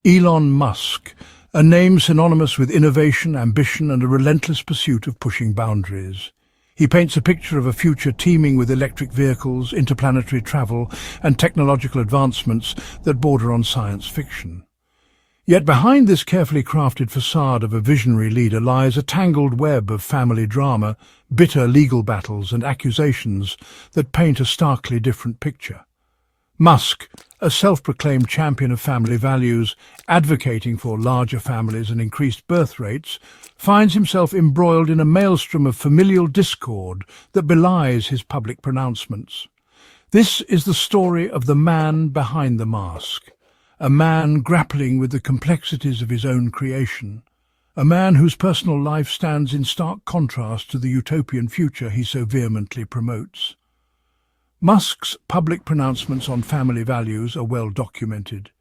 Elon Musk, a name synonymous with innovation, ambition, and a relentless pursuit of pushing boundaries. He paints a picture of a future teeming with electric vehicles, interplanetary travel, and technological advancements that border on science fiction. Yet behind this carefully crafted facade of a visionary leader lies a tangled web of family drama, bitter legal battles, and accusations that paint a starkly different picture. Musk, a self-proclaimed champion of family values, advocating for larger families and increased birth rates, finds himself embroiled in a maelstrom of familial discord that belies his public pronouncements. This is the story of the man behind the mask, a man grappling with the complexities of his own creation, a man whose personal life stands in stark contrast to the utopian future he so vehemently promotes. Musk's public pronouncements on family values are well documented.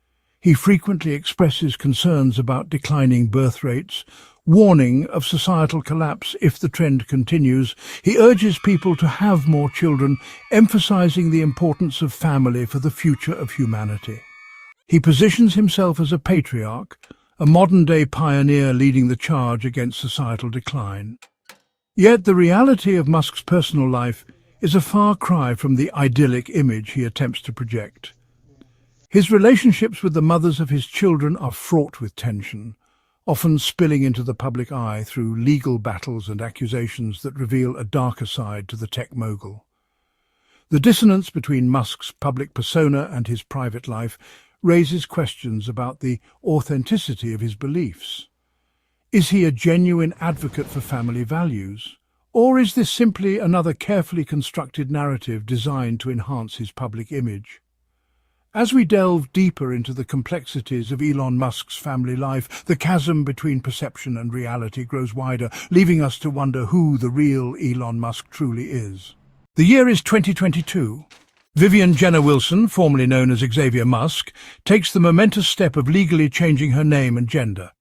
He frequently expresses concerns about declining birth rates, warning of societal collapse if the trend continues. He urges people to have more children, emphasizing the importance of family for the future of humanity. He positions himself as a patriarch, a modern-day pioneer leading the charge against societal decline. Yet the reality of Musk's personal life is a far cry from the idyllic image he attempts to project. His relationships with the mothers of his children are fraught with tension, often spilling into the public eye through legal battles and accusations that reveal a darker side to the tech mogul. The dissonance between Musk's public persona and his private life raises questions about the authenticity of his beliefs. Is he a genuine advocate for family values? Or is this simply another carefully constructed narrative designed to enhance his public image? As we delve deeper into the complexities of Elon Musk's family life, the chasm between perception and reality grows wider, leaving us to wonder who the real Elon Musk truly is. The year is 2022. Vivian Jenna Wilson, formerly known as Xavier Musk, takes the momentous step of legally changing her name and gender.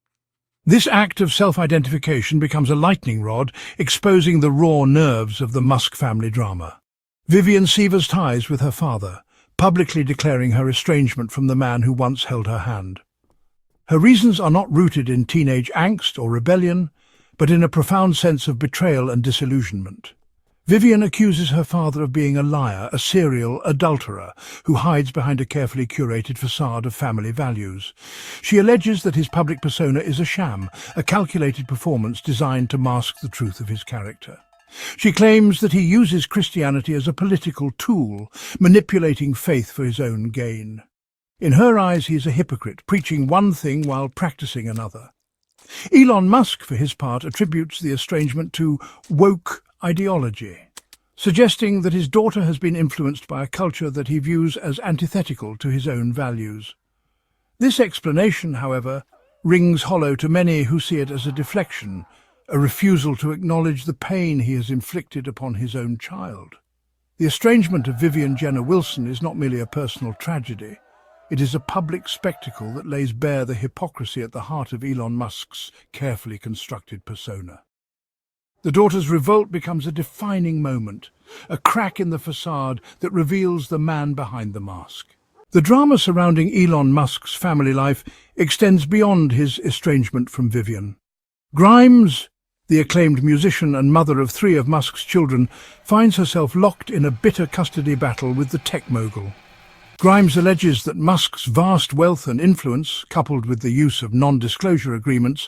This act of self-identification becomes a lightning rod, exposing the raw nerves of the Musk family drama. Vivian severs ties with her father, publicly declaring her estrangement from the man who once held her hand. Her reasons are not rooted in teenage angst or rebellion, but in a profound sense of betrayal and disillusionment. Vivian accuses her father of being a liar, a serial adulterer, who hides behind a carefully curated facade of family values. She alleges that his public persona is a sham, a calculated performance designed to mask the truth of his character. She claims that he uses Christianity as a political tool, manipulating faith for his own gain. In her eyes, he is a hypocrite, preaching one thing while practicing another. Elon Musk, for his part, attributes the estrangement to woke ideology, suggesting that his daughter has been influenced by a culture that he views as antithetical to his own values. This explanation, however, rings hollow to many who see it as a deflection, a refusal to acknowledge the pain he has inflicted upon his own child. The estrangement of Vivian Jenna Wilson is not merely a personal tragedy. It is a public spectacle that lays bare the hypocrisy at the heart of Elon Musk's carefully constructed persona. The daughter's revolt becomes a defining moment, a crack in the facade that reveals the man behind the mask. The drama surrounding Elon Musk's family life extends beyond his estrangement from Vivian. Grimes, the acclaimed musician and mother of 3 of Musk's children, finds herself locked in a bitter custody battle with the tech mogul. Grimes alleges that Musk's vast wealth and influence, coupled with the use of non-disclosure agreements,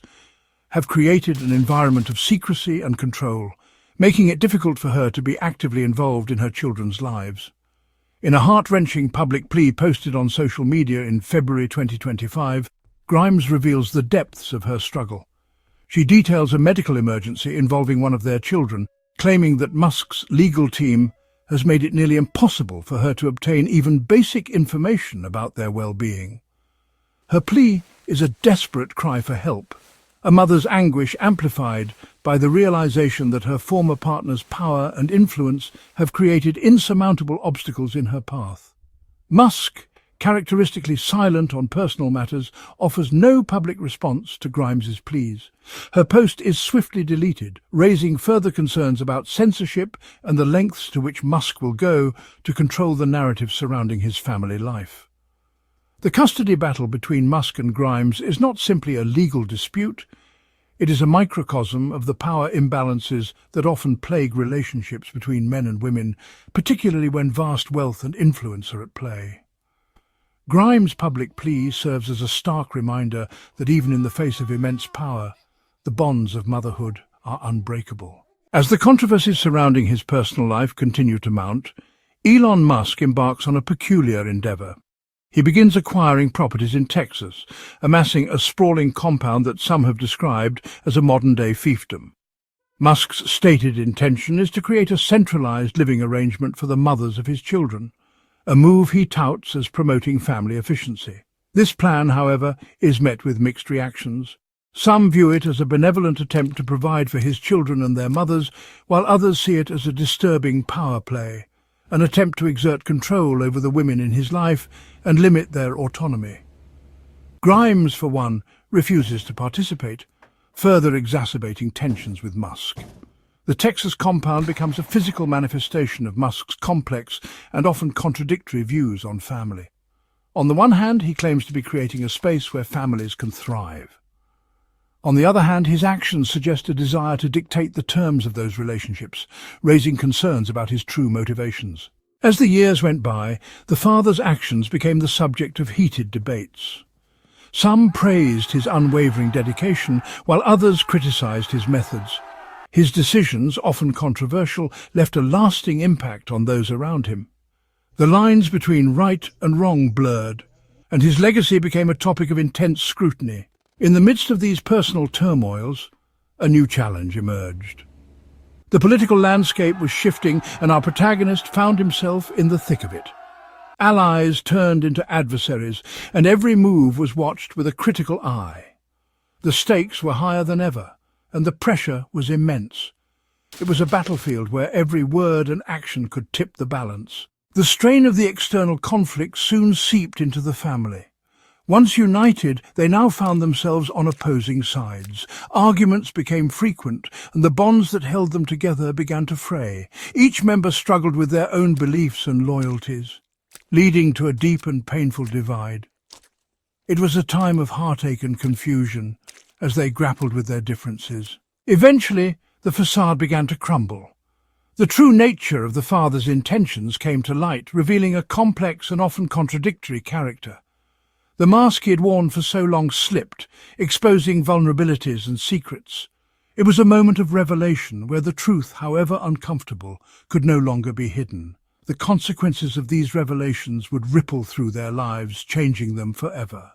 have created an environment of secrecy and control, making it difficult for her to be actively involved in her children's lives. In a heart-wrenching public plea posted on social media in February 2025, Grimes reveals the depths of her struggle. She details a medical emergency involving one of their children, claiming that Musk's legal team has made it nearly impossible for her to obtain even basic information about their well-being. Her plea is a desperate cry for help, a mother's anguish amplified by the realization that her former partner's power and influence have created insurmountable obstacles in her path. Musk, characteristically silent on personal matters, offers no public response to Grimes's pleas. Her post is swiftly deleted, raising further concerns about censorship and the lengths to which Musk will go to control the narrative surrounding his family life. The custody battle between Musk and Grimes is not simply a legal dispute, it is a microcosm of the power imbalances that often plague relationships between men and women, particularly when vast wealth and influence are at play. Grimes' public plea serves as a stark reminder that even in the face of immense power, the bonds of motherhood are unbreakable. As the controversies surrounding his personal life continue to mount, Elon Musk embarks on a peculiar endeavor. He begins acquiring properties in Texas, amassing a sprawling compound that some have described as a modern-day fiefdom. Musk's stated intention is to create a centralized living arrangement for the mothers of his children, a move he touts as promoting family efficiency. This plan, however, is met with mixed reactions. Some view it as a benevolent attempt to provide for his children and their mothers, while others see it as a disturbing power play, an attempt to exert control over the women in his life and limit their autonomy. Grimes, for one, refuses to participate, further exacerbating tensions with Musk. The Texas compound becomes a physical manifestation of Musk's complex and often contradictory views on family. On the one hand, he claims to be creating a space where families can thrive. On the other hand, his actions suggest a desire to dictate the terms of those relationships, raising concerns about his true motivations. As the years went by, the father's actions became the subject of heated debates. Some praised his unwavering dedication, while others criticized his methods. His decisions, often controversial, left a lasting impact on those around him. The lines between right and wrong blurred, and his legacy became a topic of intense scrutiny. In the midst of these personal turmoils, a new challenge emerged. The political landscape was shifting, and our protagonist found himself in the thick of it. Allies turned into adversaries, and every move was watched with a critical eye. The stakes were higher than ever, and the pressure was immense. It was a battlefield where every word and action could tip the balance. The strain of the external conflict soon seeped into the family. Once united, they now found themselves on opposing sides. Arguments became frequent, and the bonds that held them together began to fray. Each member struggled with their own beliefs and loyalties, leading to a deep and painful divide. It was a time of heartache and confusion as they grappled with their differences. Eventually, the facade began to crumble. The true nature of the father's intentions came to light, revealing a complex and often contradictory character. The mask he had worn for so long slipped, exposing vulnerabilities and secrets. It was a moment of revelation where the truth, however uncomfortable, could no longer be hidden. The consequences of these revelations would ripple through their lives, changing them forever.